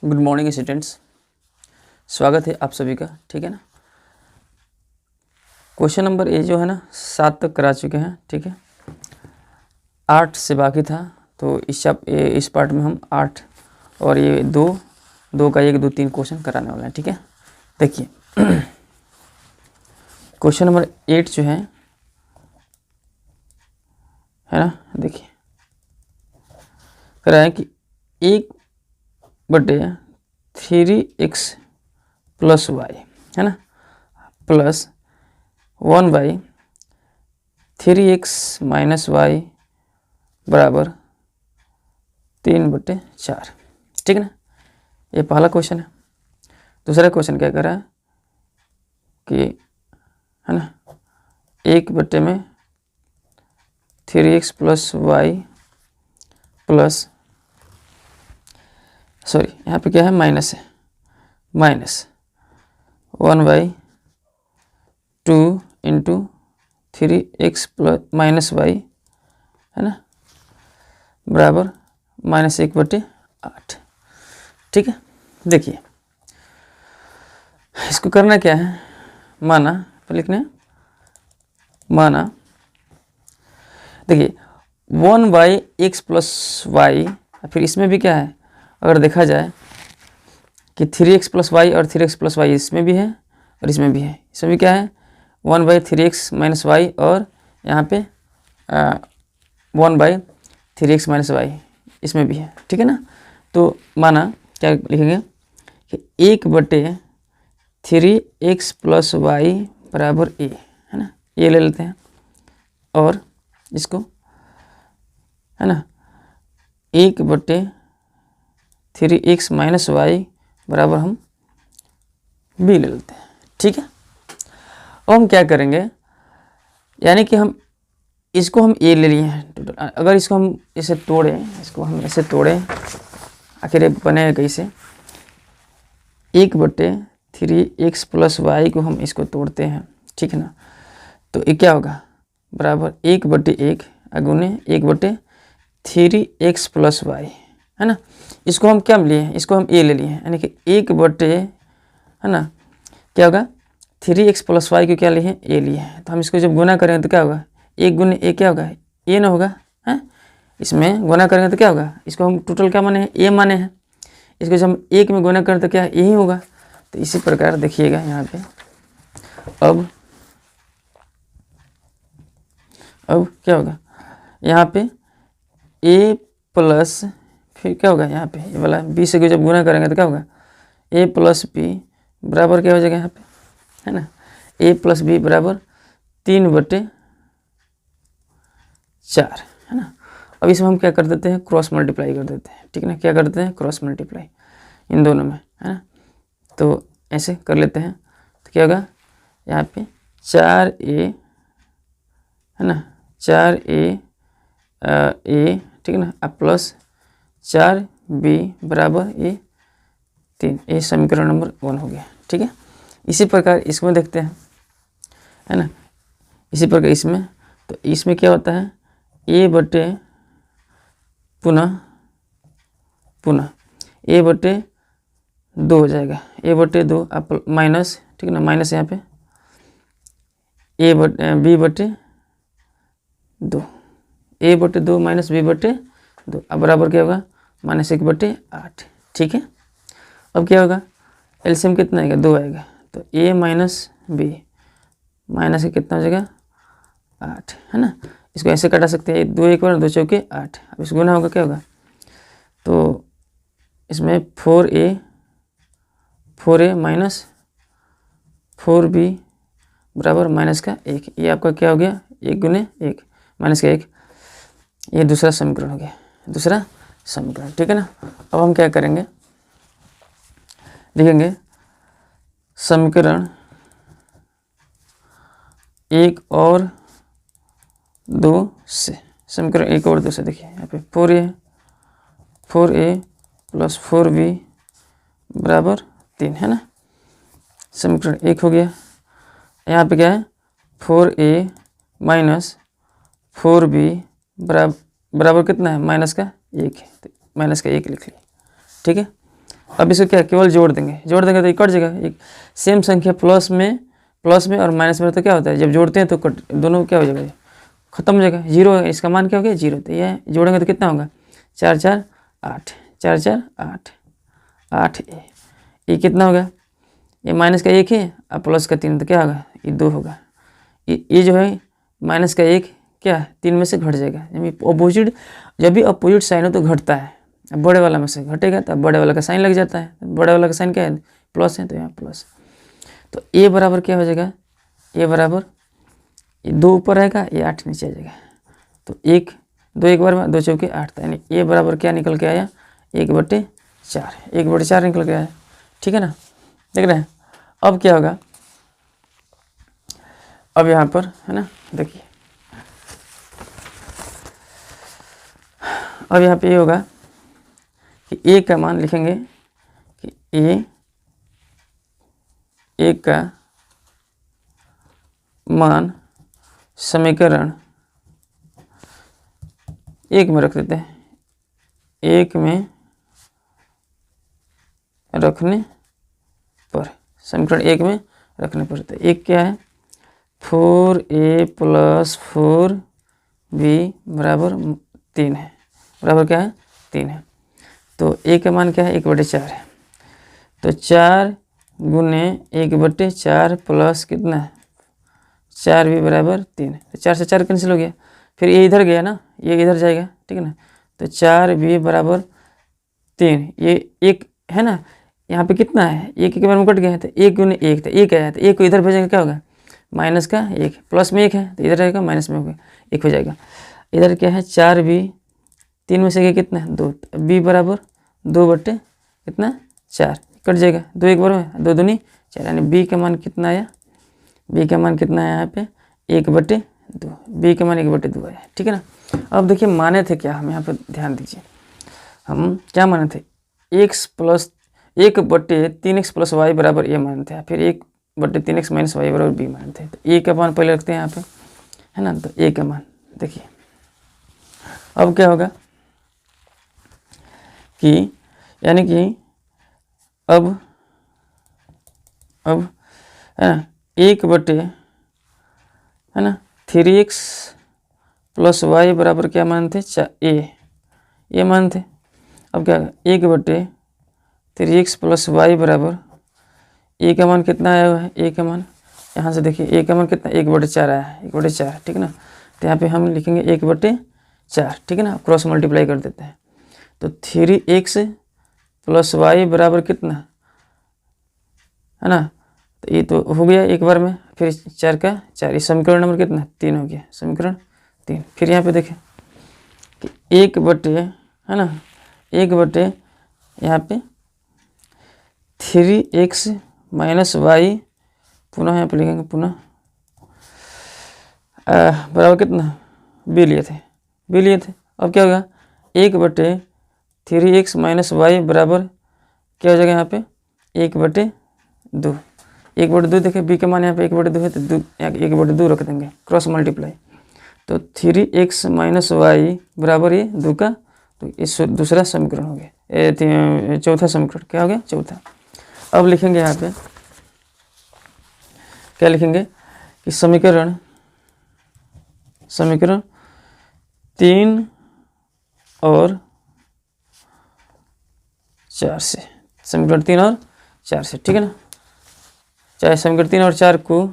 Good morning students, स्वागत है आप सभी का। ठीक है ना। क्वेश्चन नंबर ए जो है ना 7 तक करा चुके हैं। ठीक है, 8 से बाकी था, तो इस पार्ट में हम 8 और ये दो का 1 2 3 क्वेश्चन कराने वाले हैं। ठीक है, देखिए क्वेश्चन नंबर 8 जो है ना, देखिए कह रहा है कि 1/3x + y है ना, प्लस 1/3x - y बराबर 3/4। ठीक है ना, ये पहला क्वेश्चन है। दूसरा क्वेश्चन क्या कर रहा है कि है ना 1/3x + y प्लस सॉरी यहाँ पे क्या है, माइनस है, -1/2 × 3x - y है ना बराबर -1/8। ठीक है, देखिए इसको करना क्या है, माना तो लिखने माना देखिए 1/x + y, फिर इसमें भी क्या है, अगर देखा जाए कि 3x + y और 3x + y इसमें भी है और इसमें भी है, इसमें भी क्या है 1/3x - y और यहाँ पे 1/3x - y इसमें भी है। ठीक है ना, तो माना क्या लिखेंगे कि 1/3x + y बराबर a है ना, ये ले लेते हैं और इसको है ना 1/3x - y बराबर हम b ले लेते हैं। ठीक है, अब हम क्या करेंगे, यानी कि हम इसको हम a ले लिए हैं टोटल। अगर इसको हम इसे तोड़ें, इसको हम ऐसे तोड़ें, आखिर ये बनेगा कैसे, 1/3x + y को हम इसको तोड़ते हैं। ठीक है ना, तो ये क्या होगा बराबर 1/1 गुने 1/3x + y है ना। इसको हम क्या लिए हैं, इसको हम a ले लिए हैं, यानी कि 1/ है ना क्या होगा 3x + y को क्या लिए हैं, a लिए हैं। तो हम इसको जब गुना करेंगे तो क्या होगा, 1 गुने a क्या होगा, a ना होगा है, इसमें गुना करेंगे तो क्या होगा, इसको हम टोटल क्या माने हैं, a माने हैं, इसको जब हम 1 में गुना करें तो क्या यही होगा। तो इसी प्रकार देखिएगा यहाँ पे अब क्या होगा, यहाँ पे a प्लस फिर क्या होगा, यहाँ पे ये वाला b से जब गुना करेंगे तो क्या होगा, a + b बराबर क्या हो जाएगा यहाँ पे है ना, a + b बराबर 3/4 है ना। अब इसमें हम क्या कर देते हैं, क्रॉस मल्टीप्लाई कर देते हैं। ठीक है ना, क्या कर देते हैं, क्रॉस मल्टीप्लाई इन दोनों में है ना, तो ऐसे कर लेते हैं। तो क्या होगा यहाँ पे 4a है ना, 4a ठीक है ना, अब प्लस 4b बराबर ये 3, ये समीकरण नंबर 1 हो गया। ठीक है, इसी प्रकार इसमें देखते हैं है ना, इसी प्रकार इसमें, तो इसमें क्या होता है a/, पुनः a/2 हो जाएगा, a/2 आप माइनस, ठीक है ना, माइनस यहाँ पे b/2 a/2 माइनस b/2 अब बराबर क्या होगा -1/8। ठीक है, अब क्या होगा, एलसीएम कितना आएगा, 2 आएगा, तो a - b माइनस के कितना हो जाएगा 8 है ना। इसको ऐसे कटा सकते हैं, 2 1 बार 2 चौके 8। अब इसको गुना होगा क्या होगा, तो इसमें 4a माइनस 4b बराबर -1, ये आपका क्या हो गया 1 गुने 1 -1, ये दूसरा समीकरण हो गया, दूसरा समीकरण। ठीक है ना, अब हम क्या करेंगे, लिखेंगे समीकरण 1 और 2 से, समीकरण 1 और 2 से देखिए यहाँ पे 4a + 4b बराबर 3 है ना, समीकरण 1 हो गया। यहाँ पे क्या है 4a - 4b बराबर कितना है -1 है, तो -1 लिख लिया। ठीक है, अब इसको क्या केवल जोड़ देंगे तो ये कट जाएगा। एक सेम संख्या प्लस में और माइनस में तो क्या होता है, जब जोड़ते हैं तो कट दोनों क्या हो जाएगा, खत्म हो जाएगा, जीरो है। इसका मान क्या हो गया, जीरो। तो ये जोड़ेंगे तो कितना होगा, 4 4 8, 4 4 8, 8 ये कितना होगा, ये माइनस का 1 है और प्लस का 3 तो क्या होगा, ये 2 होगा। ये जो है माइनस का 1 क्या 3 में से घट जाएगा। जब भी अपोजिट साइन हो तो घटता है, बड़े वाला में से घटेगा तो बड़े वाला का साइन लग जाता है। बड़े वाला का साइन क्या है, प्लस है, तो यहाँ प्लस। तो ए बराबर क्या हो जाएगा, ए बराबर ये 2 ऊपर रहेगा, ये 8 नीचे आ जाएगा। तो 1 2 एक बार में 2 चौके 8 था, यानी ए बराबर क्या निकल के आया, 1/4, 1/4 निकल के आया। ठीक है ना, देख रहे हैं। अब क्या होगा, अब यहाँ पर है ना, देखिए अब यहाँ पे ये होगा कि ए का मान लिखेंगे कि ए का मान समीकरण 1 में रख देते हैं, 1 में रखने पर, समीकरण 1 में रखने पर। तो 1 क्या है, 4a + 4b बराबर 3 है, बराबर क्या है 3 है। तो a का मान क्या है, 1/4 है। तो 4 गुने 1/4 प्लस कितना है 4b बराबर 3। तो 4 से 4 कैंसिल हो गया, फिर ये इधर गया ना, ये इधर जाएगा, ठीक है ना। तो 4b बराबर 3, ये 1 है ना, यहाँ पे कितना है, 1 के बार में कट गया है। तो 1 गुने 1 तो 1 आया, तो 1 को इधर भेजेंगे क्या होगा, माइनस का 1, प्लस में 1 है तो इधर रहेगा माइनस में होगा 1 हो जाएगा। इधर क्या है 4b, 3 में से कितना है 2, b बराबर 2/, कितना 4, कट जाएगा 2 एक बार में, 2 दूनी 4, यानी b का मान कितना आया, b का मान कितना आया यहाँ पे 1/2, b का मान 1/2 आया। ठीक है ना। अब देखिए माने थे क्या, हम यहाँ पर ध्यान दीजिए, हम क्या माने थे, x + 1/3x + y बराबर ए माने थे, फिर 1/3x - y बराबर b माने थे। तो ए का मान पहले रखते हैं यहाँ पे, है ना। तो ए का मान देखिए अब क्या होगा कि यानी कि अब है ना 1/, है ना 3x + y बराबर क्या मानते थे, ए मानते। अब क्या 1/3x + y बराबर ए का मान कितना आया हुआ है, ए का मान यहाँ से देखिए ए का मान कितना 1/4 आया है, 1/4, ठीक है ना। तो यहाँ पे हम लिखेंगे 1/4, ठीक है ना, क्रॉस मल्टीप्लाई कर देते हैं। तो 3x + y बराबर कितना, है ना। तो ये तो हो गया एक बार में, फिर 4 का 4, ये समीकरण नंबर कितना 3 हो गया, समीकरण 3। फिर यहाँ पे देखें कि 1/, है ना 1/, यहाँ पे 3x - y, पुनः यहाँ पे लिखेंगे पुनः बराबर कितना b लिए थे। अब क्या होगा 1/3x - y बराबर क्या हो जाएगा यहाँ पे 1/2, 1/2 देखिए b का मान यहाँ पे 1/2 है, तो 1/2 रख देंगे, क्रॉस मल्टीप्लाई। तो 3x - y बराबर ये 2 का, तो इस दूसरा समीकरण हो गया, चौथा समीकरण क्या हो गया, चौथा। अब लिखेंगे यहाँ पे क्या लिखेंगे कि समीकरण 3 और 4 से, समीकरण 3 और 4 से, ठीक है ना। चाहे समीकरण 3 और 4 को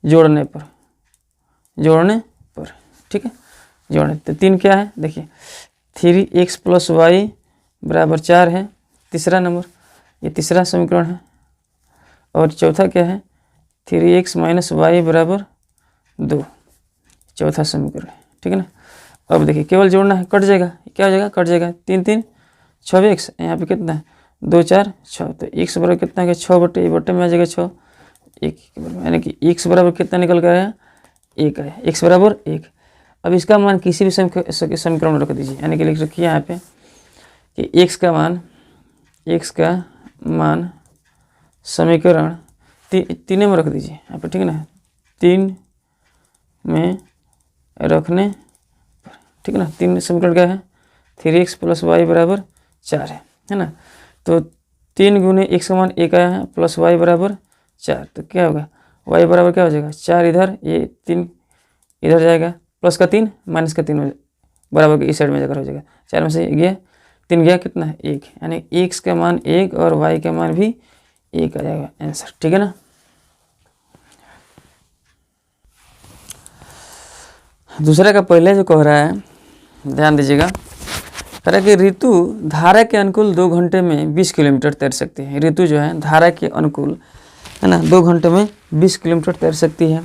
जोड़ने पर, ठीक है, जोड़ने। तो 3 क्या है देखिए 3x + y बराबर 4 है, तीसरा नंबर, ये तीसरा समीकरण है। और चौथा क्या है 3x - y बराबर 2, चौथा समीकरण है, ठीक है ना। अब देखिए केवल जोड़ना है, कट जाएगा, क्या हो जाएगा, कट जाएगा, 3 3 6x, यहाँ पे कितना है 2 4 6, तो x बराबर कितना है 6/, में आ जाएगा 6, 1 यानी कि x बराबर कितना निकल कर आया 1 आया, x बराबर 1। अब इसका मान किसी भी समीकरण में रख दीजिए, यानी कि लिख रखिए यहाँ पे कि x का मान समीकरण 3 में रख दीजिए यहाँ पे, ठीक है ना, 3 में रखने पर, ठीक है ना। 3 समीकरण क्या है 3x + y बराबर 4 है ना। तो 3 गुने x का मान 1 आया है प्लस y बराबर 4, तो क्या होगा y बराबर क्या हो जाएगा 4 इधर, ये 3 इधर जाएगा, प्लस का 3 माइनस का 3 बराबर के इस साइड में जाकर हो जाएगा। 4 में से गया 3 गया कितना है 1, यानी x का मान 1 और y का मान भी 1 आ जाएगा आंसर, ठीक है ना। दूसरा का पहले जो कह रहा है ध्यान दीजिएगा, कह रहा है कि ऋतु धारा के अनुकूल 2 घंटे में 20 किलोमीटर तैर सकती है। ऋतु जो है धारा के अनुकूल है ना 2 घंटे में 20 किलोमीटर तैर सकती है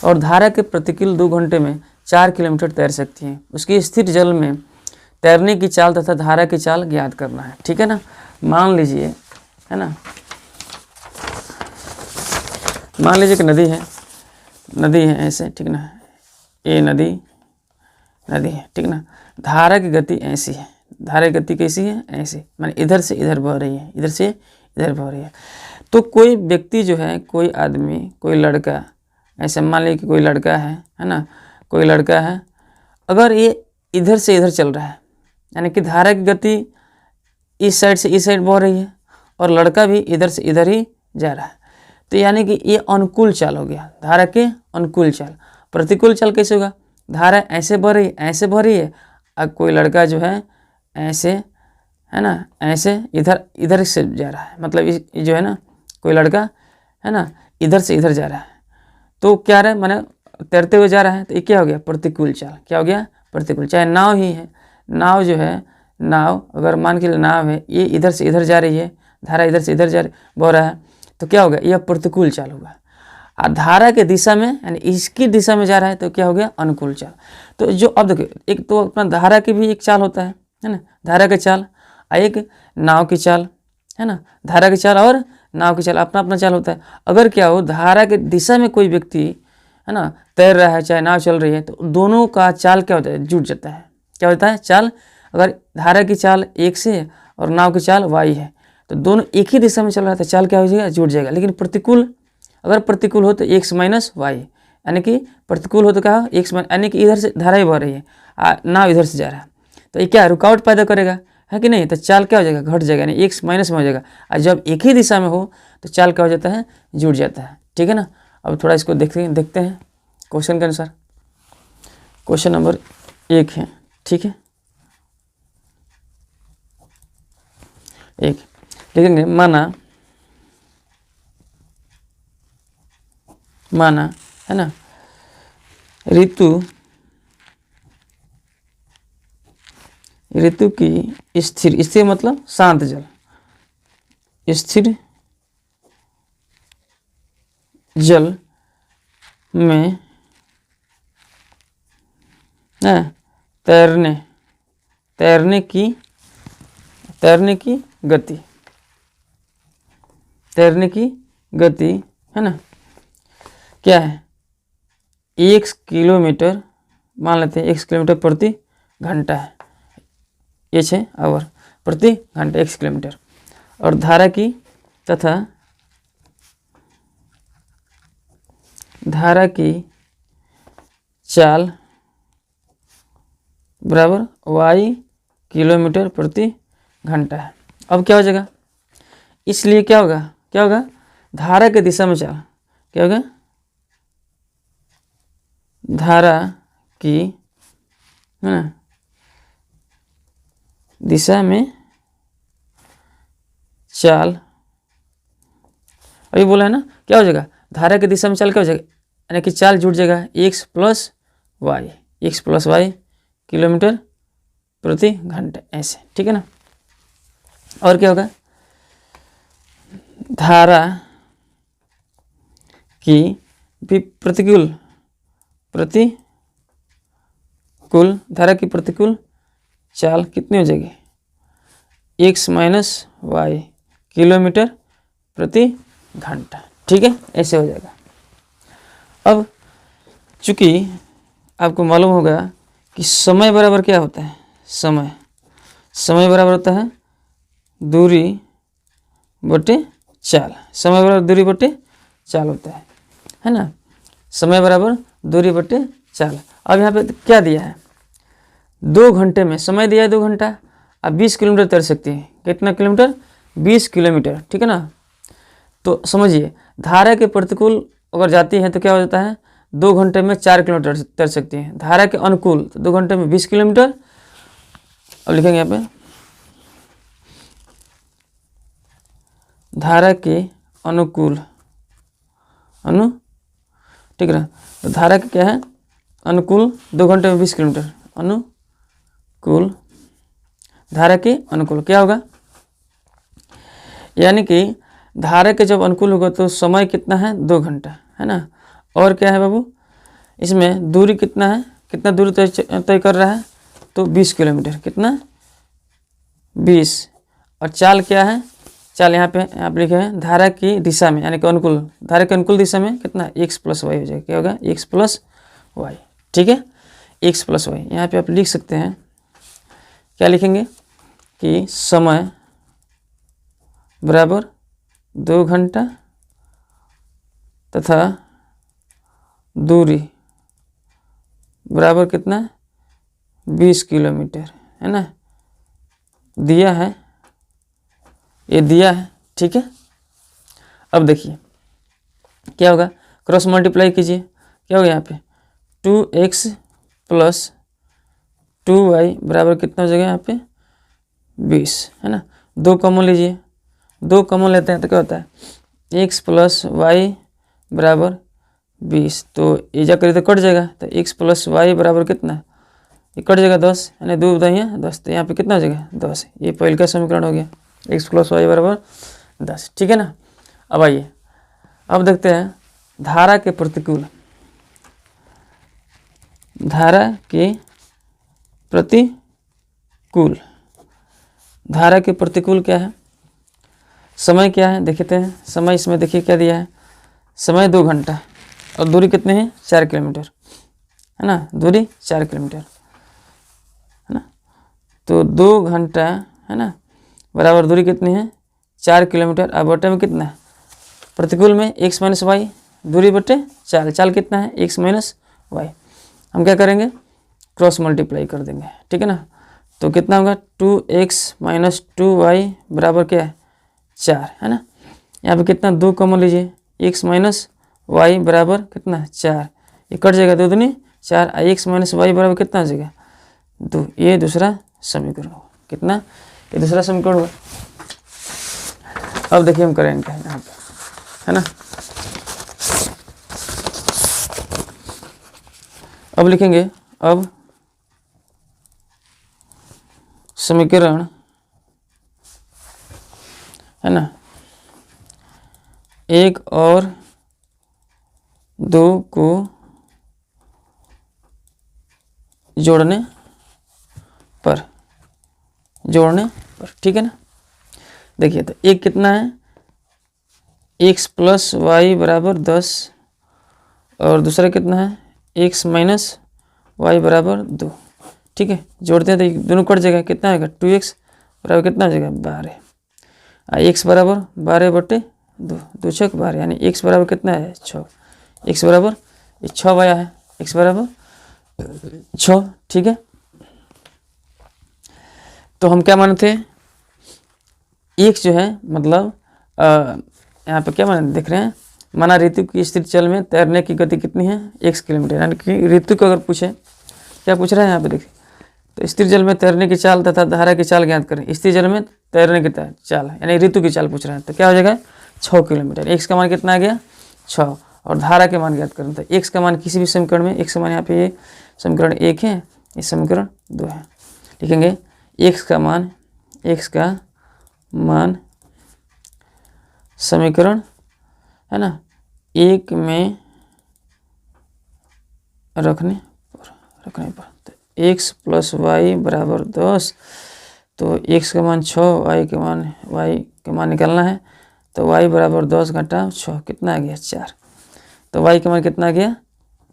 और धारा के प्रतिकूल 2 घंटे में 4 किलोमीटर तैर सकती है। उसकी स्थिर जल में तैरने की चाल तथा धारा की चाल ज्ञात करना है, ठीक है ना। मान लीजिए है ना, मान लीजिए कि नदी है ऐसे, ठीक ना, ये नदी है, ठीक ना। धारा की गति ऐसी है, धारा की गति कैसी है ऐसी, माने इधर से इधर बह रही है, इधर से इधर बह रही है। तो कोई व्यक्ति जो है, कोई आदमी, कोई लड़का, ऐसे मान लीजिए कि कोई लड़का है ना, कोई लड़का है, अगर ये इधर से इधर चल रहा है, यानी कि धारा की गति इस साइड से इस साइड बह रही है और लड़का भी इधर से इधर ही जा रहा है, तो यानी कि ये अनुकूल चाल हो गया, धारा के अनुकूल चाल। प्रतिकूल चाल कैसे होगा, धारा ऐसे बह रही है, ऐसे बह रही है, अब कोई लड़का जो है ऐसे है ना, ऐसे इधर से जा रहा है, मतलब जो है ना कोई लड़का है ना इधर से इधर जा रहा है, तो क्या रहा है माने तैरते हुए जा रहा है, तो ये क्या हो गया प्रतिकूल चाल। क्या हो गया प्रतिकूल। चाहे नाव ही है, नाव जो है, नाव अगर मान के नाव है, ये इधर से इधर जा रही है, धारा इधर से इधर बह रहा है, तो क्या होगा यह प्रतिकूल चाल होगा। और धारा के दिशा में यानी इसकी दिशा में जा रहा है तो क्या हो गया अनुकूल चाल। तो जो अब देखो, एक तो अपना धारा की भी एक चाल होता है ना, धारा की चाल, और एक नाव की चाल है ना, धारा की चाल और नाव की चाल अपना अपना चाल होता है। अगर क्या हो धारा के दिशा में कोई व्यक्ति है ना तैर रहा है, चाहे नाव चल रही है, तो दोनों का चाल क्या होता है जुड़ जाता है। क्या होता है चाल, अगर धारा की चाल एक से और नाव की चाल वाई है, तो दोनों एक ही दिशा में चल रहा है, तो चाल क्या हो जाएगा जुड़ जाएगा। लेकिन प्रतिकूल, अगर प्रतिकूल हो तो x माइनस वाई, यानी कि प्रतिकूल हो तो क्या हो x यानी कि इधर से धारा ही बह रही है, नाव इधर से जा रहा है, तो ये क्या रुकावट पैदा करेगा, है कि नहीं, तो चाल क्या हो जाएगा घट जाएगा, यानी x माइनस में हो जाएगा। और जब एक ही दिशा में हो तो चाल क्या हो जाता है जुड़ जाता है, ठीक है ना। अब थोड़ा इसको देखते हैं क्वेश्चन के अनुसार। क्वेश्चन नंबर 1 है, ठीक है, 1 लिखेंगे, माना है ना ऋतु की स्थिर मतलब शांत जल, स्थिर जल में तैरने की गति है ना क्या है 1 किलोमीटर, मान लेते हैं 1 किलोमीटर प्रति घंटा है, ये 6 आवर प्रति घंटा 1 किलोमीटर। और धारा की चाल बराबर y किलोमीटर प्रति घंटा है। अब क्या हो जाएगा, इसलिए क्या होगा धारा के दिशा में चाल, क्या होगा धारा की है ना दिशा में चाल, अभी बोला है ना, क्या हो जाएगा धारा की दिशा में चाल क्या हो जाएगा, यानी कि चाल जुड़ जाएगा x प्लस वाई किलोमीटर प्रति घंटा ऐसे, ठीक है ना। और क्या होगा धारा की भी प्रतिकूल धारा की प्रतिकूल चाल कितनी हो जाएगी x माइनस वाई किलोमीटर प्रति घंटा, ठीक है, ऐसे हो जाएगा। अब चूंकि आपको मालूम होगा कि समय बराबर क्या होता है, समय बराबर होता है दूरी बटे चाल, समय बराबर दूरी बटे चाल होता है ना, समय बराबर दूरी बटे चाल। अब यहाँ पे क्या दिया है 2 घंटे में, समय दिया है 2 घंटा, अब 20 किलोमीटर तैर सकती है, कितना किलोमीटर 20 किलोमीटर, ठीक है ना। तो समझिए धारा के प्रतिकूल अगर जाती है तो क्या हो जाता है, 2 घंटे में 4 किलोमीटर तैर सकती है। धारा के अनुकूल तो 2 घंटे में 20 किलोमीटर। अब लिखेंगे यहाँ पे धारा के अनुकूल ठीक है ना। तो धारा का क्या है, अनुकूल 2 घंटे में 20 किलोमीटर, अनुकूल धारा के अनुकूल क्या होगा, यानी कि धारा के जब अनुकूल होगा तो समय कितना है, 2 घंटा, है ना। और क्या है बाबू, इसमें दूरी कितना है, कितना दूरी तय कर रहा है, तो 20 किलोमीटर, कितना 20। और चाल क्या है, चाल यहाँ पे आप लिखे हैं धारा की दिशा में, यानी कि अनुकूल, धारा के अनुकूल दिशा में कितना x + y हो जाएगा, क्या होगा x + y, ठीक है, x + y। यहाँ पे आप लिख सकते हैं, क्या लिखेंगे कि समय बराबर 2 घंटा तथा दूरी बराबर कितना 20 किलोमीटर, है ना, दिया है, ये दिया है, ठीक है। अब देखिए क्या होगा, क्रॉस मल्टीप्लाई कीजिए, क्या होगा यहाँ पे 2x + 2y बराबर कितना हो जाएगा यहाँ पे 20, है ना। 2 कॉमन लीजिए, 2 कॉमन लेते हैं तो क्या होता है x + y बराबर 20, तो ये जा करिए तो कट जाएगा, तो x + y बराबर कितना, ये कट जाएगा 10, यानी 2 × 10, तो यहाँ पे कितना हो जाएगा 10। ये पहले का समीकरण हो गया, x + y बराबर 10, ठीक है ना। अब आइए अब देखते हैं धारा के प्रतिकूल, धारा के प्रतिकूल, धारा के प्रतिकूल क्या है, समय क्या है देखते हैं। समय इसमें देखिए क्या दिया है, समय 2 घंटा और दूरी कितने हैं 4 किलोमीटर, है ना, दूरी 4 किलोमीटर, है ना। तो 2 घंटा, है ना, बराबर दूरी कितनी है 4 किलोमीटर। अब बटे में कितना है, प्रतिकूल में x - y, दूरी बटे 4, चाल कितना है x - y। हम क्या करेंगे, क्रॉस मल्टीप्लाई कर देंगे, ठीक है ना। तो कितना होगा 2x - 2y बराबर क्या है 4, है ना। यहाँ पे कितना 2 कॉमन लीजिए, x - y बराबर कितना 4, ये कट जाएगा 2 दूनी 4, x - y बराबर कितना हो जाएगा 2। ये दूसरा समीकरण होगा, कितना, ये दूसरा समीकरण होगा। अब देखिए हम करेंगे क्या यहाँ पे, है ना। अब लिखेंगे, अब समीकरण, है ना, 1 और 2 को जोड़ने पर, ठीक है ना। देखिए तो एक कितना है x + y बराबर 10 और दूसरा कितना है x - y बराबर 2, ठीक है। जोड़ते हैं तो दोनों कट जाएगा, कितना आएगा 2x बराबर कितना हो जाएगा 12, x बराबर 12/2, 2 छक 12, यानी x बराबर कितना है 6, x बराबर 6 आया है, x बराबर 6, ठीक है। तो हम क्या माने थे, x जो है मतलब यहाँ पे क्या माने देख रहे हैं, माना ऋतु की स्थिर जल में तैरने की गति कितनी है x किलोमीटर, यानी कि ऋतु को अगर पूछे, क्या पूछ रहा है यहाँ पे देखिए, तो स्थिर जल में तैरने की चाल तथा धारा की चाल ज्ञात करें। स्थिर जल में तैरने की चाल यानी ऋतु की चाल पूछ रहा है, तो क्या हो जाएगा 6 किलोमीटर, x का मान कितना आ गया 6, और धारा के मान ज्ञात करें। तो x का मान किसी भी समीकरण में, x का मान यहाँ पे ये समीकरण 1 है, ये समीकरण 2 है, लिखेंगे x का मान समीकरण, है ना, 1 में रखने पर, तो x + y बराबर 10, तो x का मान 6, y का मान निकालना है, तो y बराबर 10 घटा 6 कितना आ गया 4, तो y का मान कितना आ गया,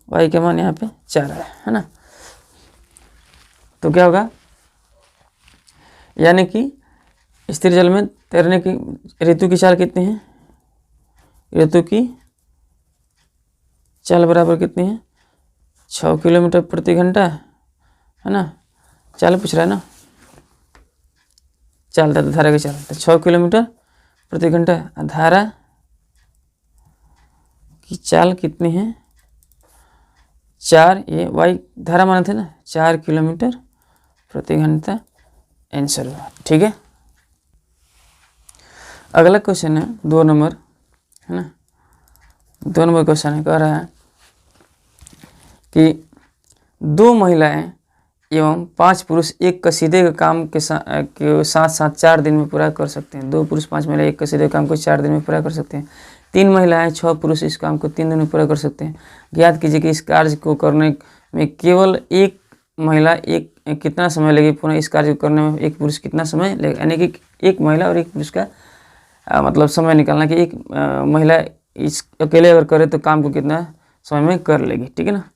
y का मान यहाँ पे 4 आया, है ना। तो क्या होगा, यानी कि स्थिर जल में तैरने की ऋतु की चाल कितनी है, ऋतु की चाल बराबर कितनी है 6 किलोमीटर प्रति घंटा, है ना, चाल पूछ रहा है ना। चलता है, तो धारा की चाल तो 6 किलोमीटर प्रति घंटा। धारा की चाल कितनी है 4, ये वाई धारा माना थे ना 4 किलोमीटर प्रति घंटा आंसर हुआ। ठीक है, अगला क्वेश्चन है 2 नंबर, है ना। 2 नंबर क्वेश्चन है, कह रहा है कि 2 महिलाएं एवं 5 पुरुष एक कसीदे के काम के साथ साथ 4 दिन में पूरा कर सकते हैं। 2 पुरुष 5 महिलाएं एक कसीदे के काम को 4 दिन में पूरा कर सकते हैं। 3 महिलाएं 6 पुरुष इस काम को 3 दिन में पूरा कर सकते हैं। ज्ञात कीजिए कि इस कार्य को करने में केवल एक महिला कितना समय लगेगी, पुनः इस कार्य को करने में एक पुरुष कितना समय लगेगा। यानी कि एक महिला और एक पुरुष का मतलब समय निकालना कि एक महिला इस अकेले अगर करे तो काम को कितना समय में कर लेगी। ठीक है ना,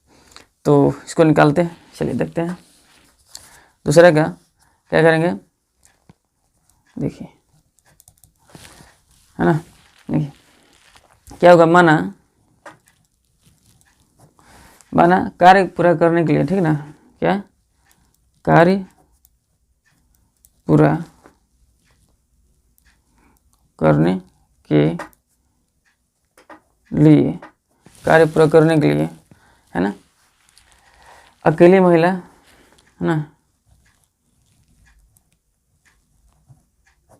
तो इसको निकालते हैं, चलिए देखते हैं। दूसरा क्या करेंगे, देखिए, है ना। देखिए क्या होगा, माना कार्य पूरा करने के लिए, ठीक ना, क्या कार्य पूरा करने के लिए, कार्य पूरा करने के लिए, है ना, अकेली महिला, है ना,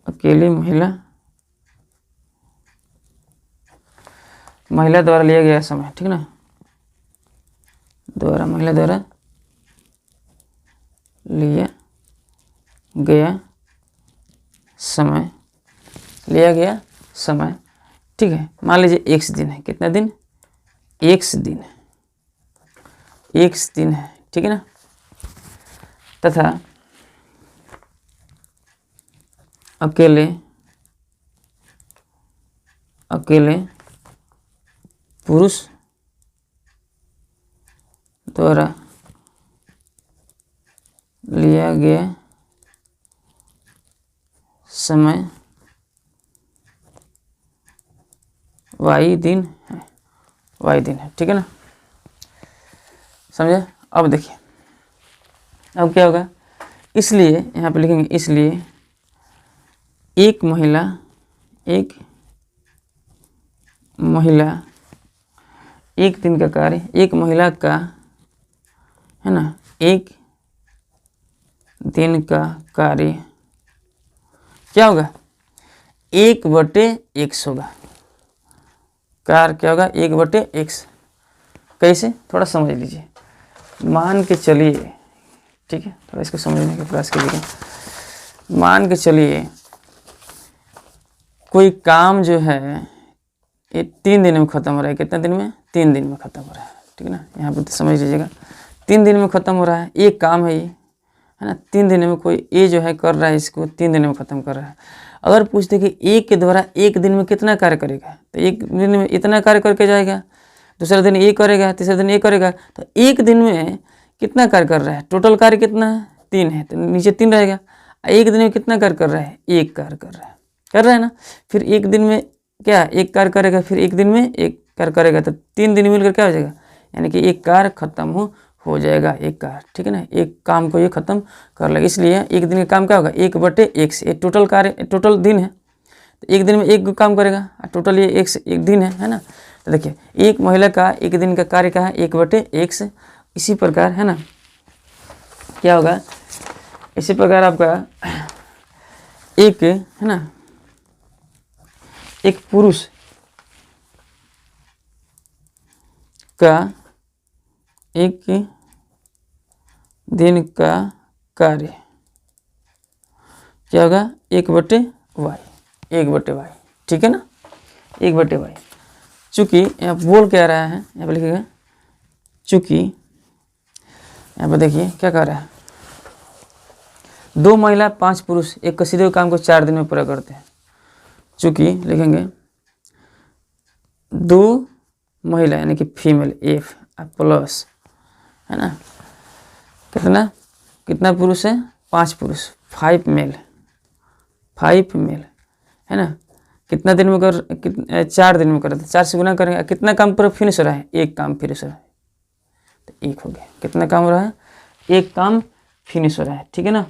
अकेली महिला द्वारा लिया गया समय, ठीक ना, महिला द्वारा लिया गया समय, ठीक है। मान लीजिए x दिन है, कितना दिन, x दिन है, ठीक है ना। तथा अकेले पुरुष द्वारा लिया गया समय y दिन है, ठीक है ना, समझे। अब देखिए, अब क्या होगा, इसलिए यहाँ पे लिखेंगे, इसलिए एक महिला एक दिन का कार्य, एक महिला का, है ना, एक दिन का कार्य क्या होगा, 1/x होगा। कार्य क्या होगा, 1/x। कैसे, थोड़ा समझ लीजिए, मान के चलिए, ठीक है, थोड़ा इसको समझने का प्रयास कीजिएगा। मान के चलिए कोई काम जो है ये 3 दिन में ख़त्म हो रहा है। कितना दिन में, 3 दिन में ख़त्म हो रहा है, ठीक है ना। यहाँ पर तो समझ लीजिएगा 3 दिन में ख़त्म हो रहा है, एक काम है ये, है ना। 3 दिन में कोई ये जो है कर रहा है, इसको 3 दिन में ख़त्म कर रहा है। अगर पूछते कि एक के द्वारा एक दिन में कितना कार्य करेगा, तो एक दिन में इतना कार्य करके जाएगा, दूसरा दिन ये करेगा, तीसरा दिन ये करेगा, तो एक दिन में कितना कार्य कर रहा है, टोटल कार्य कितना है, 3 है, तो नीचे 3 रहेगा। एक दिन में कितना कार्य कर रहा है, एक कार्य कर रहा है ना। फिर एक दिन में क्या, एक कार्य करेगा, फिर एक दिन में एक कार्य करेगा, तो 3 दिन मिलकर क्या हो जाएगा, यानी कि एक कार्य खत्म हो जाएगा, एक कार्य, ठीक है ना, एक काम को ये खत्म कर लेगा। इसलिए एक दिन का काम क्या होगा, 1/x, ये टोटल कार्य, टोटल दिन है, तो एक दिन में एक काम करेगा, टोटल ये एक दिन है ना। तो देखिए एक महिला का एक दिन का कार्य क्या है, 1/x। इसी प्रकार, है ना, क्या होगा, इसी प्रकार आपका एक, है ना, एक पुरुष का एक दिन का कार्य क्या होगा, 1/y, ठीक है ना, 1/y। चूँकि यहाँ बोल क्या रहा है, यहाँ पर लिखिएगा, चूँकि यहाँ पर देखिए क्या कह रहा है, 2 महिला 5 पुरुष एक कसीदे काम को 4 दिन में पूरा करते हैं। चूँकि लिखेंगे 2 महिला यानी कि फीमेल F प्लस, है ना, कितना पुरुष है, 5 पुरुष, 5 मेल, है ना। कितना दिन में 4 दिन में कर, 4 से गुना करेंगे, कितना काम पर फिनिश हो रहा है, एक काम फिनिश हो रहा है, तो 1 हो गया। कितना काम हो रहा है, एक काम फिनिश हो रहा है, ठीक है ना।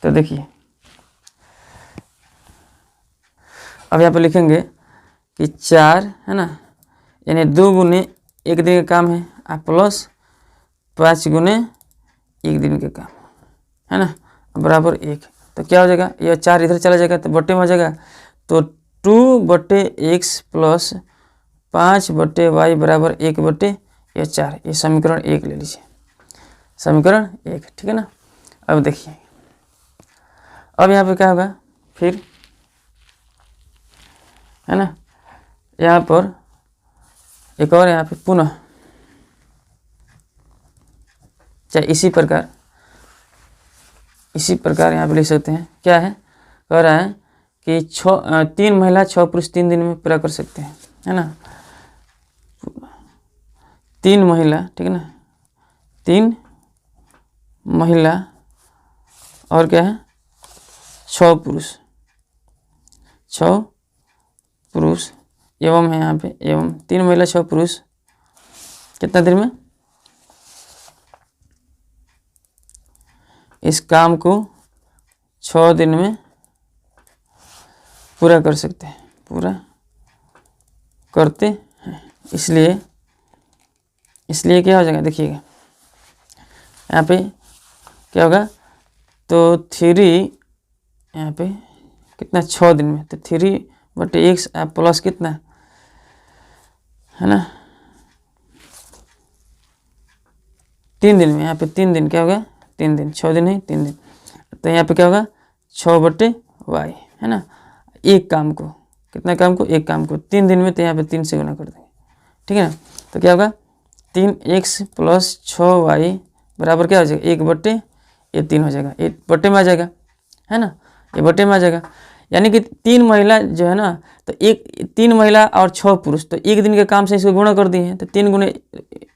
तो देखिए अब यहाँ पे लिखेंगे कि 4 है ना, यानी 2 गुने 1 दिन का काम है, आप प्लस 5 गुने 1 दिन का काम है ना, बराबर 1। तो क्या हो जाएगा, यह 4 इधर चला जाएगा तो बट्टे में आ जाएगा, तो 2/x प्लस 5/y बराबर 1/4। ये समीकरण 1 ले लीजिए, समीकरण 1, ठीक है ना। अब देखिए अब यहाँ पे क्या होगा फिर, है ना, यहाँ पर एक और यहाँ पे पुनः चाहे इसी प्रकार यहाँ पे लिख सकते हैं। क्या है, कह रहा है कि 3 महिला 6 पुरुष 3 दिन में पूरा कर सकते हैं, है ना। 3 महिला, ठीक है ना, 3 महिला और क्या है 6 पुरुष, 6 पुरुष एवं है यहाँ पे एवं 3 महिला 6 पुरुष कितना दिन में, इस काम को 6 दिन में पूरा कर सकते हैं, पूरा करते हैं। इसलिए क्या हो जाएगा, देखिएगा यहाँ पे क्या होगा, तो 3 यहाँ पे कितना 6 दिन में, तो 3/x प्लस कितना है ना 3 दिन में, यहाँ पे 3 दिन क्या होगा 3 दिन, 6 दिन है 3 दिन, तो यहाँ पे क्या होगा 6/y है ना। एक काम को, कितना काम को, एक काम को 3 दिन में, तो यहाँ पे 3 से गुना कर देंगे, ठीक है ना। तो क्या होगा 3x प्लस 6y बराबर क्या हो जाएगा 1/3 हो जाएगा, 1 बटे में आ जाएगा, है ना, ये बटे में आ जाएगा। यानी कि 3 महिला जो है ना, तो 3 महिला और 6 पुरुष, तो 1 दिन के काम से इसको गुणा कर दिए हैं, तो 3 गुने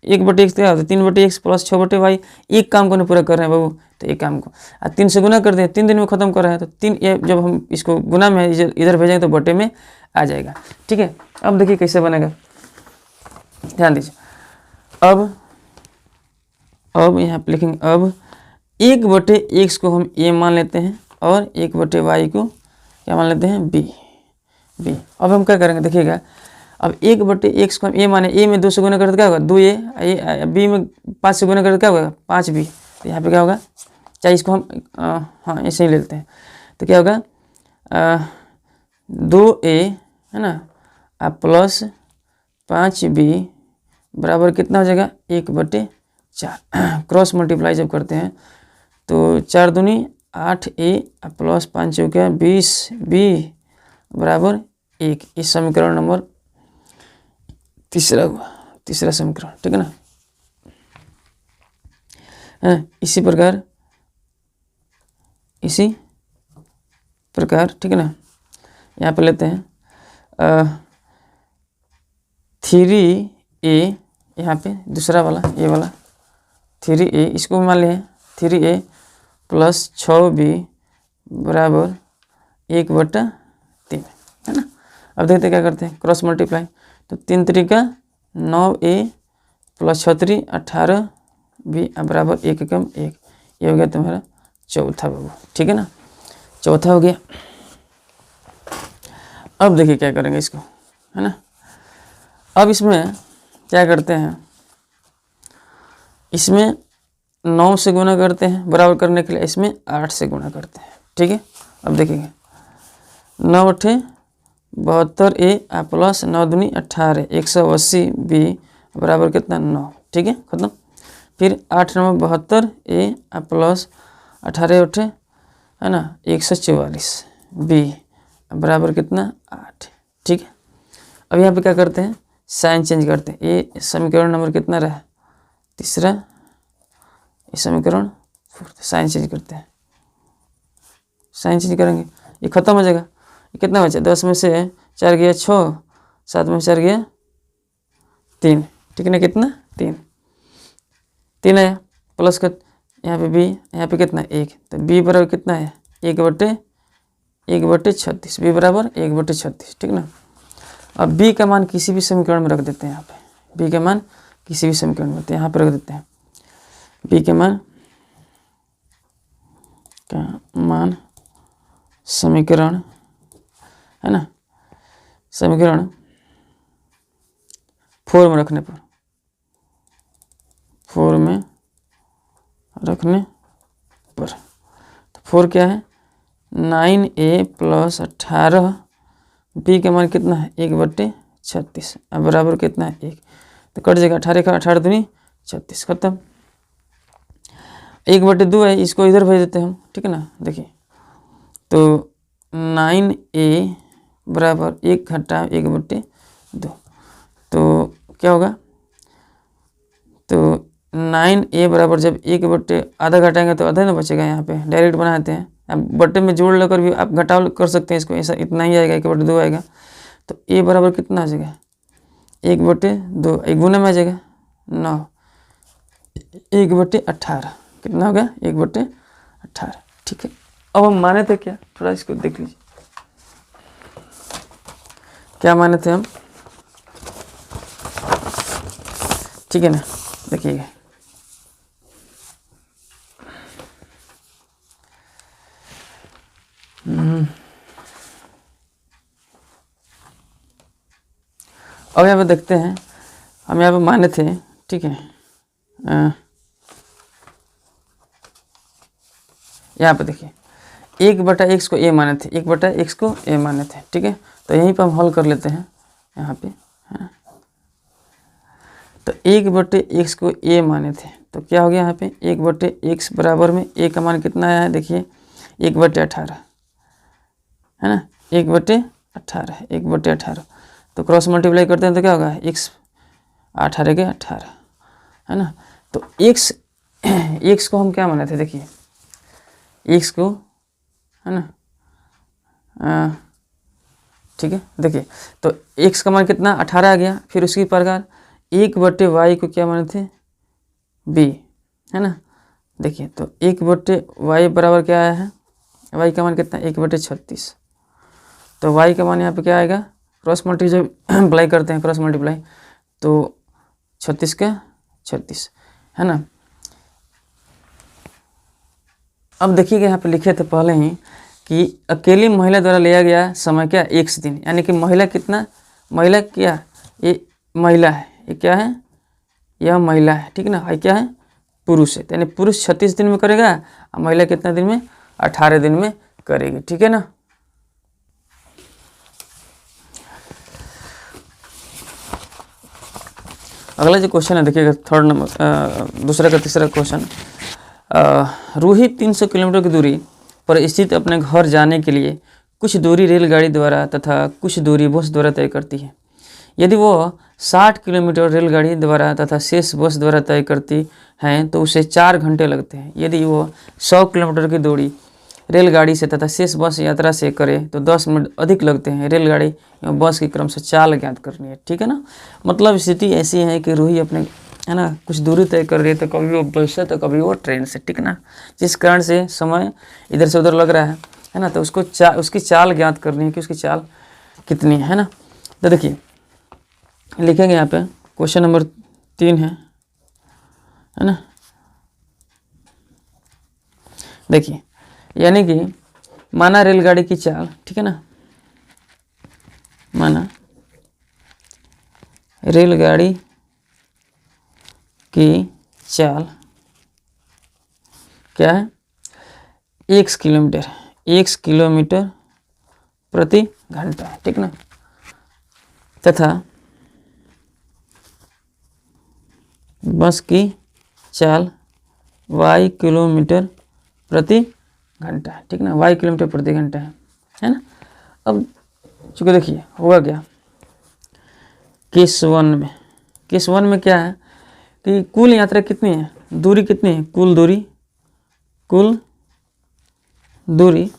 1/x क्या होता है 3/x प्लस 6/y, एक काम को नहीं पूरा कर रहे हैं बाबू, तो एक काम को 3 से गुना कर दिए, 3 दिन में खत्म कर रहे हैं, तो 3 ये जब हम इसको गुना में इधर भेजेंगे तो बटे में आ जाएगा, ठीक है। अब देखिए कैसे बनेगा, ध्यान दीजिए। अब यहाँ पे लिखेंगे, अब 1/x को हम a मान लेते हैं और 1/y को क्या मान लेते हैं b। अब हम क्या करेंगे, देखिएगा अब 1/x को हम a माने, a में 2 से गुना करते क्या होगा 2a, b में 5 से गुना करते क्या होगा 5b। तो यहाँ पे क्या होगा, चाहे इसको हम हाँ ऐसे ही लेते हैं, तो क्या होगा 2a है ना प्लस 5b बराबर कितना हो जाएगा 1/4। क्रॉस मल्टीप्लाई जब करते हैं तो 4 दूनी 8a प्लस 5 हो गया 20b बराबर 1। इस समीकरण नंबर तीसरा हुआ, तीसरा समीकरण, ठीक है ना। इसी प्रकार ठीक है ना, यहाँ पे लेते हैं 3a, यहाँ पे दूसरा वाला ये वाला 3a, इसको मान लें 3a प्लस 6b बराबर 1/3, है ना। अब देखते क्या करते हैं, क्रॉस मल्टीप्लाई, तो 3 3 9a प्लस 6 3 18b बराबर 1 कम 1। ये हो गया तुम्हारा चौथा बाबू, ठीक है ना, चौथा हो गया। अब देखिए क्या करेंगे इसको, है ना। अब इसमें क्या करते हैं, इसमें 9 से गुना करते हैं बराबर करने के लिए, इसमें 8 से गुना करते हैं, ठीक है। अब देखिएगा 9 8 72a प्लस 9 दूनी 18 180b बराबर कितना 9, ठीक है, खत्म। फिर 8 9 72a प्लस 18 8 है ना 144b बराबर कितना 8, ठीक है। अब यहाँ पे क्या करते हैं, साइन चेंज करते हैं। ये समीकरण नंबर कितना रहा, तीसरा, ये समीकरण फोर्थ। साइन चेंज करते हैं, साइन चेंज करेंगे, ये खत्म हो जाएगा। ये कितना बचा, 10 में से 4 गया 6, 7 में 4 गया 3, ठीक है ना, कितना 3 आया, प्लस का यहाँ पे b, यहाँ पे कितना 1, तो b बराबर कितना है 1/36, b बराबर 1/36, ठीक ना। अब b का मान किसी भी समीकरण में रख देते हैं, यहाँ पे b का मान किसी भी समीकरण में, तो यहाँ पर रख देते हैं b के मान का मान समीकरण, है ना, समीकरण 4 में रखने पर, 4 में रखने पर, तो 4 क्या है 9a प्लस 18b का मान कितना है 1/36, अब बराबर कितना है 1, तो कट जाएगा 18 का 18 दूनी 36, खत्म। 1/2 है, इसको इधर भेज देते हैं हम, ठीक है ना। देखिए तो 9a बराबर 1 घटा 1/2, तो क्या होगा, तो 9a बराबर जब 1/आधा घटाएंगे तो आधा ना बचेगा, यहाँ पे डायरेक्ट बनाते हैं। अब बट्टे में जोड़ लेकर भी आप घटाव कर सकते हैं इसको, ऐसा इतना ही आएगा 1/2 आएगा, तो a बराबर कितना आ जाएगा 1/2, एक गुना में आ जाएगा 9, 1/18 कितना होगा 1/18, ठीक है। अब हम माने थे क्या, थोड़ा इसको देख लीजिए, क्या माने थे हम, ठीक है ना। देखिएगा अब यहाँ पे देखते हैं, हम यहाँ पे माने थे, ठीक है, यहाँ पे देखिए 1/x को a माने थे, 1/x को a माने थे, ठीक है। तो यहीं पे हम हल कर लेते हैं यहाँ पे, है। तो 1/x को a माने थे, तो क्या हो गया यहाँ पे 1/x बराबर में a का मान कितना आया है, देखिए 1/18, है ना, 1/18, 1/18, तो क्रॉस मल्टीप्लाई करते हैं तो क्या होगा x 18 के 18, है ना। तो x को हम क्या माने थे, देखिए x को, है ना, ठीक है। देखिए तो x का मान कितना 18 आ गया, फिर उसकी प्रकार 1/y को क्या माने थे b, है ना। देखिए तो 1/y बराबर क्या आया है, y का मान कितना 1/36, तो y का मान यहाँ पे क्या आएगा, क्रॉस मल्टीप्लाई करते हैं, क्रॉस मल्टीप्लाई, तो 36 का 36, है ना। अब देखिएगा यहाँ पे लिखे थे पहले ही कि अकेली महिला द्वारा लिया गया समय क्या 1 दिन, यानी कि महिला कितना, महिला क्या, ये महिला है, ये क्या है, यह महिला है, ठीक है ना, ये क्या है पुरुष है, यानी पुरुष 36 दिन में करेगा और महिला कितना दिन में 18 दिन में करेगी, ठीक है ना। अगला जो क्वेश्चन है देखिएगा, थर्ड नंबर, दूसरा का तीसरा क्वेश्चन, रूही 300 किलोमीटर की दूरी पर स्थित अपने घर जाने के लिए कुछ दूरी रेलगाड़ी द्वारा तथा कुछ दूरी बस द्वारा तय करती है। यदि वो 60 किलोमीटर रेलगाड़ी द्वारा तथा शेष बस द्वारा तय करती हैं तो उसे 4 घंटे लगते हैं। यदि वो 100 किलोमीटर की दूरी रेलगाड़ी से तथा शेष बस यात्रा से करे तो 10 मिनट अधिक लगते हैं। रेलगाड़ी एवं बस की क्रम से चाल ज्ञात करनी है, ठीक है ना। मतलब स्थिति ऐसी है कि रूही अपने, है ना, कुछ दूरी तय कर रही है, तो कभी वो बस से तो कभी वो ट्रेन से, ठीक है ना। जिस कारण से समय इधर से उधर लग रहा है ना, तो उसको उसकी चाल ज्ञात करनी है कि उसकी चाल कितनी है ना। तो देखिए लिखेंगे यहाँ पे, क्वेश्चन नंबर 3 है ना। देखिए यानी कि माना रेलगाड़ी की चाल, ठीक है ना, माना रेलगाड़ी की चाल क्या है 1 किलोमीटर, 1 किलोमीटर प्रति घंटा, ठीक ना, तथा बस की चाल y किलोमीटर प्रति घंटा, ठीक ना, y किलोमीटर प्रति घंटा है ना। अब चूँकि देखिए हुआ क्या, केस वन में क्या है कि कुल यात्रा कितनी है, दूरी कितनी है, कुल दूरी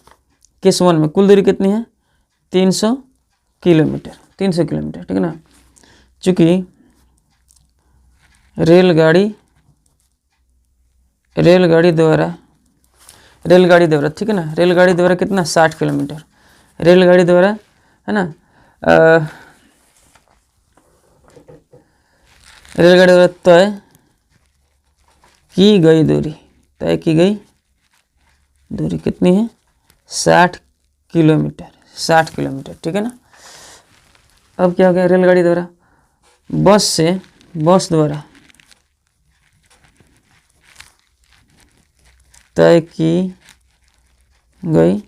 केस वन में कुल दूरी कितनी है 300 किलोमीटर, 300 किलोमीटर, ठीक है ना। चूँकि रेलगाड़ी द्वारा ठीक है ना, रेलगाड़ी द्वारा कितना 60 किलोमीटर, रेलगाड़ी द्वारा, है ना, रेलगाड़ी द्वारा तय की गई दूरी कितनी है 60 किलोमीटर, 60 किलोमीटर, ठीक है ना। अब क्या हो गया, रेलगाड़ी द्वारा, बस द्वारा तय की गई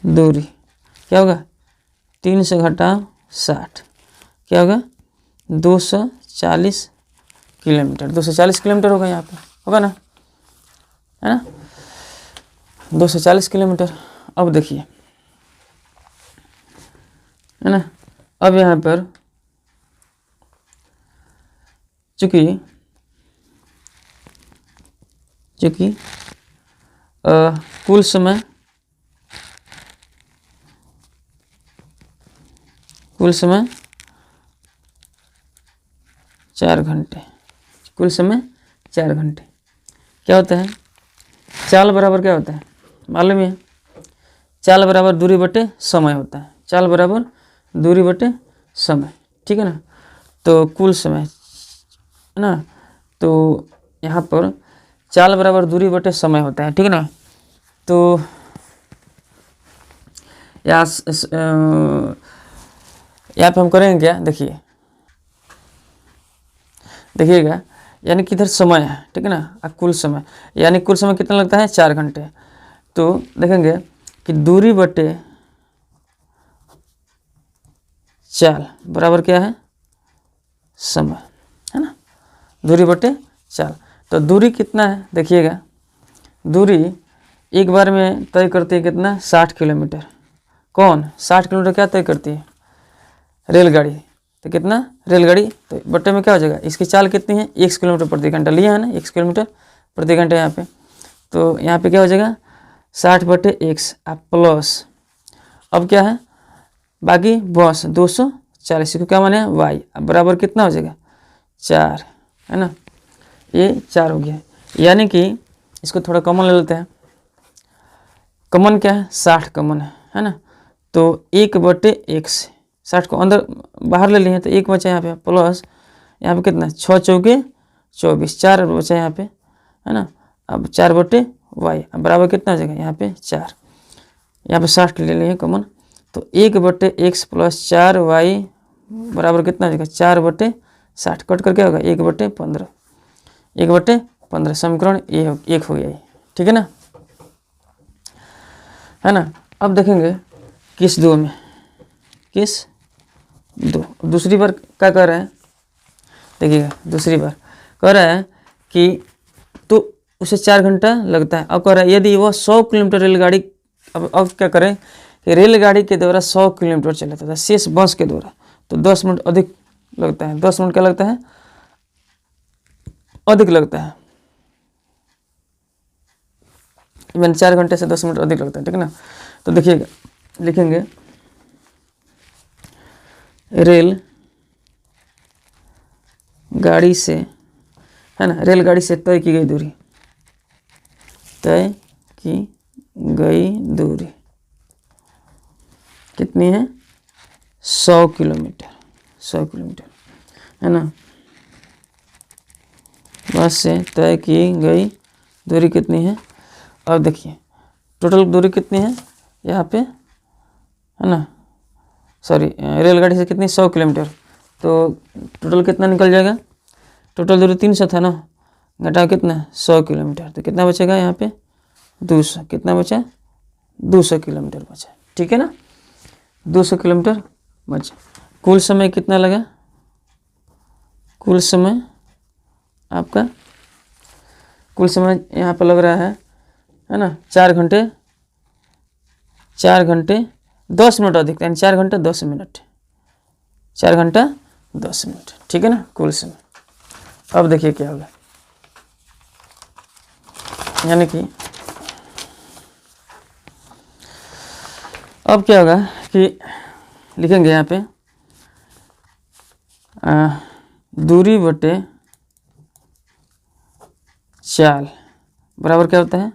दूरी क्या होगा, 3 से घटाओ 60 क्या होगा 240 किलोमीटर, 240 किलोमीटर होगा, यहाँ पे होगा ना, है ना, 240 किलोमीटर। अब देखिए, है ना, अब यहाँ पर चूंकि कुल समय 4 घंटे, कुल समय 4 घंटे। क्या होता है, चाल बराबर क्या होता है मालूम है, चाल बराबर दूरी बटे समय होता है, चाल बराबर दूरी बटे समय, ठीक है ना। तो कुल समय, है ना, तो यहाँ पर चाल बराबर दूरी बटे समय होता है, ठीक है ना। तो यहाँ पे हम करेंगे क्या, देखिएगा, यानी कि इधर समय है, ठीक है ना, कुल समय, यानी कुल समय कितना लगता है 4 घंटे। तो देखेंगे कि दूरी बटे चाल बराबर क्या है समय, है ना, दूरी बटे चाल। तो दूरी कितना है, देखिएगा, दूरी एक बार में तय करती है कितना 60 किलोमीटर, कौन 60 किलोमीटर क्या तय करती है, रेलगाड़ी। तो कितना रेलगाड़ी, तो बट्टे में क्या हो जाएगा, इसकी चाल कितनी है 1 किलोमीटर प्रति घंटा लिया है ना, 1 किलोमीटर प्रति घंटा यहाँ पे। तो यहाँ पे क्या हो जाएगा 60/x प्लस, अब क्या है बाकी बस 240 को क्या माने y, अब बराबर कितना हो जाएगा 4, है ना, ये 4 हो गया। यानी कि इसको थोड़ा कॉमन ले लेते हैं, कॉमन क्या है 60 कॉमन है ना, तो 1/x, 60 को अंदर बाहर ले लिए तो 1 बचा यहाँ पे, प्लस यहाँ पे कितना 6 चौके 24, 4 बचा यहाँ पे, है ना। अब 4/y, अब बराबर कितना हो जाएगा यहाँ पे 4, यहाँ पे 60 ले लिए कॉमन, तो 1/x प्लस 4y बराबर कितना हो जाएगा 4/60, कट कर क्या होगा 1/15, 1/15 समीकरण ये 1 हो गया ये, ठीक है ना। अब देखेंगे किस 2 में, किस 2, दूसरी बार क्या कर रहे हैं, देखिएगा दूसरी बार कह रहा है कि तो उसे 4 घंटा लगता है। अब कह रहा है यदि वह 100 किलोमीटर रेलगाड़ी, अब क्या करें कि रेलगाड़ी के द्वारा 100 किलोमीटर चलाता था, शेष बस के द्वारा तो 10 मिनट अधिक लगता है, 10 मिनट क्या लगता है अधिक लगता है, मैंने 4 घंटे से 10 मिनट अधिक लगता है, ठीक है ना। तो देखिएगा लिखेंगे रेल गाड़ी से, है ना, रेलगाड़ी से तय की गई दूरी, तय की गई दूरी कितनी है 100 किलोमीटर, 100 किलोमीटर, है ना। बस से तय की गई दूरी कितनी है, और देखिए टोटल दूरी कितनी है यहाँ पे, है ना, सॉरी रेलगाड़ी से कितनी 100 किलोमीटर, तो टोटल कितना निकल जाएगा, टोटल दूरी 300 था ना, घटाओ कितना 100 किलोमीटर, तो कितना बचेगा यहाँ पे 200, कितना बचा 200 किलोमीटर बचा, ठीक है ना, 200 किलोमीटर बचा। कुल समय कितना लगा, कुल समय आपका, कुल समय यहाँ पर लग रहा है ना 4 घंटे 10 मिनट अधिक, यानी 4 घंटे 10 मिनट, 4 घंटा 10 मिनट, ठीक है ना कुल समय। अब देखिए क्या होगा, यानी कि अब क्या होगा कि लिखेंगे यहाँ पे दूरी बटे चाल बराबर क्या होता है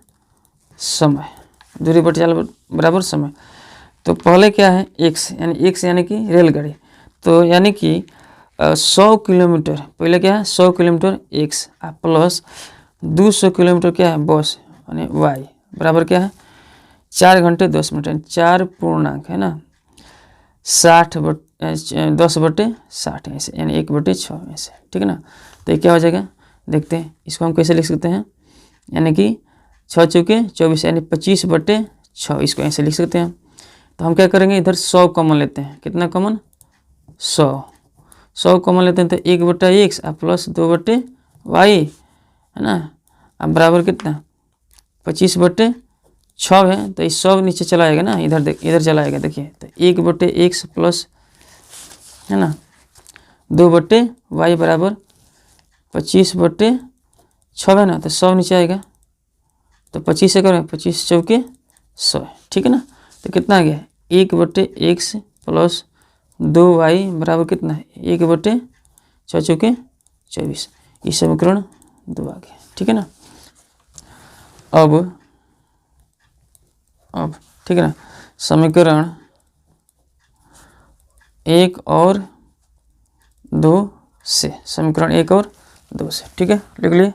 समय, दूरी बटे चाल बराबर समय। तो पहले क्या है x, यानी x यानी कि रेलगाड़ी, तो यानी कि 100 किलोमीटर, पहले क्या है 100 किलोमीटर x प्लस 200 किलोमीटर क्या है बस यानी y, बराबर क्या है 4 घंटे 10 मिनट, 4 पूर्णांक है ना 10/60 ऐसे, यानी 1/6 ऐसे, ठीक है ना। तो ये क्या हो जाएगा देखते हैं, इसको हम कैसे लिख सकते हैं, यानी कि 6 चौके 24 यानी 25/6, इसको ऐसे लिख सकते हैं। तो हम क्या करेंगे, इधर 100 कॉमन लेते हैं, कितना कॉमन 100 कॉमन लेते हैं, तो 1/x प्लस 2/y है ना, अब बराबर कितना 25/6 है, तो इस 100 नीचे चला आएगा ना, इधर चला आएगा देखिए, तो 1/x प्लस है ना 2/y बराबर 25/6 है ना, तो 100 नीचे आएगा, तो 25 से करें 25 चौके 100, ठीक है ना। तो कितना आ गया 1/x प्लस 2y बराबर कितना है 1/6 चौके 24, ये समीकरण 2 आ गया, ठीक है ना। अब ठीक है ना, समीकरण 1 और 2 से, समीकरण 1 और 2 से, ठीक है, लिख लिए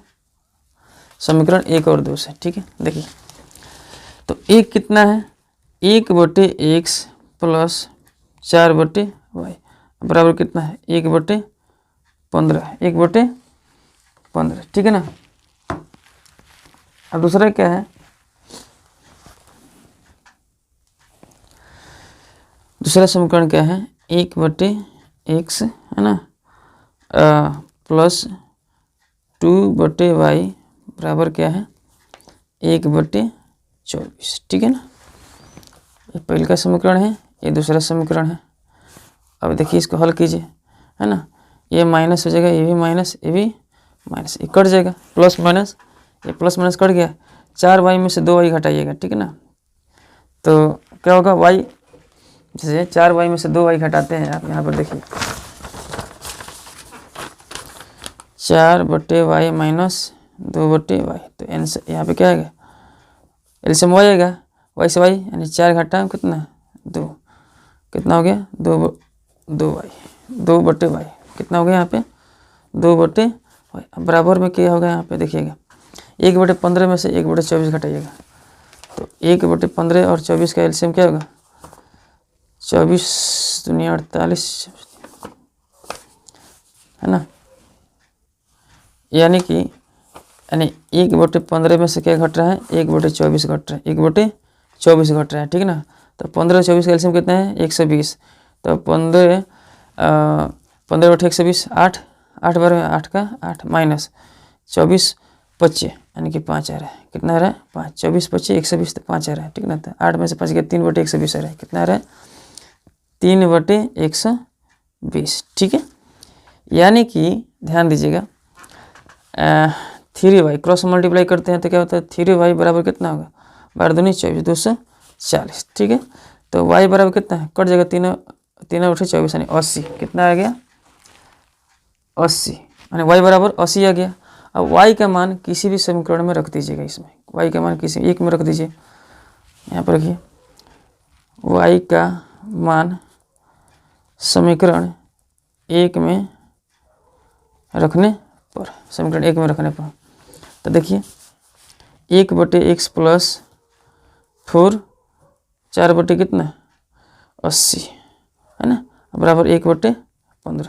समीकरण 1 और 2 से, ठीक है। देखिए तो 1 कितना है 1/x प्लस 4/y बराबर कितना है 1/15, 1/15, ठीक है ना। अब दूसरा क्या है, दूसरा समीकरण क्या है 1/x है ना प्लस 2/y बराबर क्या है 1/24, ठीक है ना। ये पहले का समीकरण है, ये दूसरा समीकरण है। अब देखिए इसको हल कीजिए है ना, ये माइनस हो जाएगा, ये भी माइनस, ये भी माइनस, ये कट जाएगा, प्लस माइनस, ये प्लस माइनस कट गया, 4y में से 2y घटाइएगा, ठीक है ना। तो क्या होगा y, जैसे 4y में से 2y घटाते हैं आप यहाँ पर देखिए 4/y माइनस 2/y, तो यहाँ पे क्या आएगा एलसीएम y आएगा, y से y यानी 4 घटा कितना 2, कितना हो गया 2y, 2/y कितना हो गया यहाँ पे 2/y, बराबर में क्या होगा यहाँ पे देखिएगा 1/15 में से 1/24 घटाइएगा, तो 1/15 और 24 का एलसीएम क्या होगा 24 दूनी 48 है ना, यानी कि 1/15 में से क्या घट रहा है 1/24 घट रहा है, 1/24 घट रहा है, ठीक है ना। तो 15 24 का एलसीएम कितना है 120, तो 15/120 8, 8 बार में 8 का 8 माइनस 24 25 यानी कि 5 आ रहा है, कितना आ रहा है 5, 24 25 120 तो 5 आ रहा है, ठीक है ना। तो 8 में से 5 गया 3/120 आ रहा है, कितना आ रहा है 3/120, ठीक है। यानी कि ध्यान दीजिएगा 3y क्रॉस मल्टीप्लाई करते हैं तो क्या होता है 3y बराबर कितना होगा 12 दूनी 24 240, ठीक है। तो y बराबर कितना है कट जाएगा 3/24 यानी 80, कितना आ गया 80, यानी y बराबर 80 आ गया। अब y का मान किसी भी समीकरण में रख दीजिएगा, इसमें y का मान किसी एक में रख दीजिए, यहाँ पर रखिए y का मान समीकरण 1 में रखने पर, समीकरण 1 में रखने पर, तो देखिए 1/x प्लस 4 4 कितना 80 है ना, बराबर 1/15,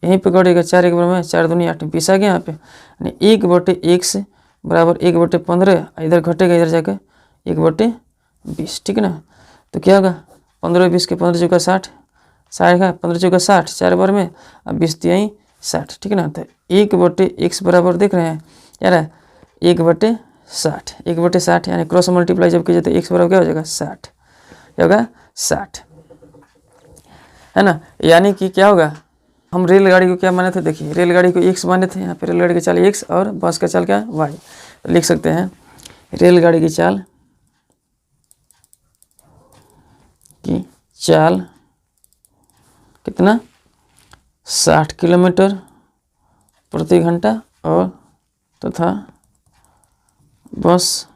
यहीं पे कटेगा 4 1 में 4 दूनी 8 20 आ गया यहाँ पे, यानी 1/x बराबर 1/15, इधर घटेगा इधर जाकर 1/20, ठीक है ना। तो क्या होगा 15 20 के 15 चौका 60, 60 का 15 चौका 60 4 बार में, अब 20 यहीं 60, ठीक है ना। तो 1/x बराबर देख रहे हैं यार 1/60, 1/60 यानी क्रॉस मल्टीप्लाई जब कीजिए तो x बराबर क्या हो जाएगा 60, क्या होगा 60 है ना। यानी कि क्या होगा, हम रेलगाड़ी को क्या माने थे देखिए, रेलगाड़ी को x माने थे, यहाँ पे रेलगाड़ी की चाल x और बस का चाल क्या y, तो लिख सकते हैं रेलगाड़ी की चाल कितना 60 किलोमीटर प्रति घंटा और तथा बस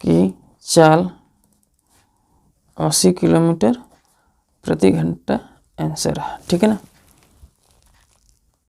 की चाल 80 किलोमीटर प्रति घंटा आंसर है, ठीक है ना।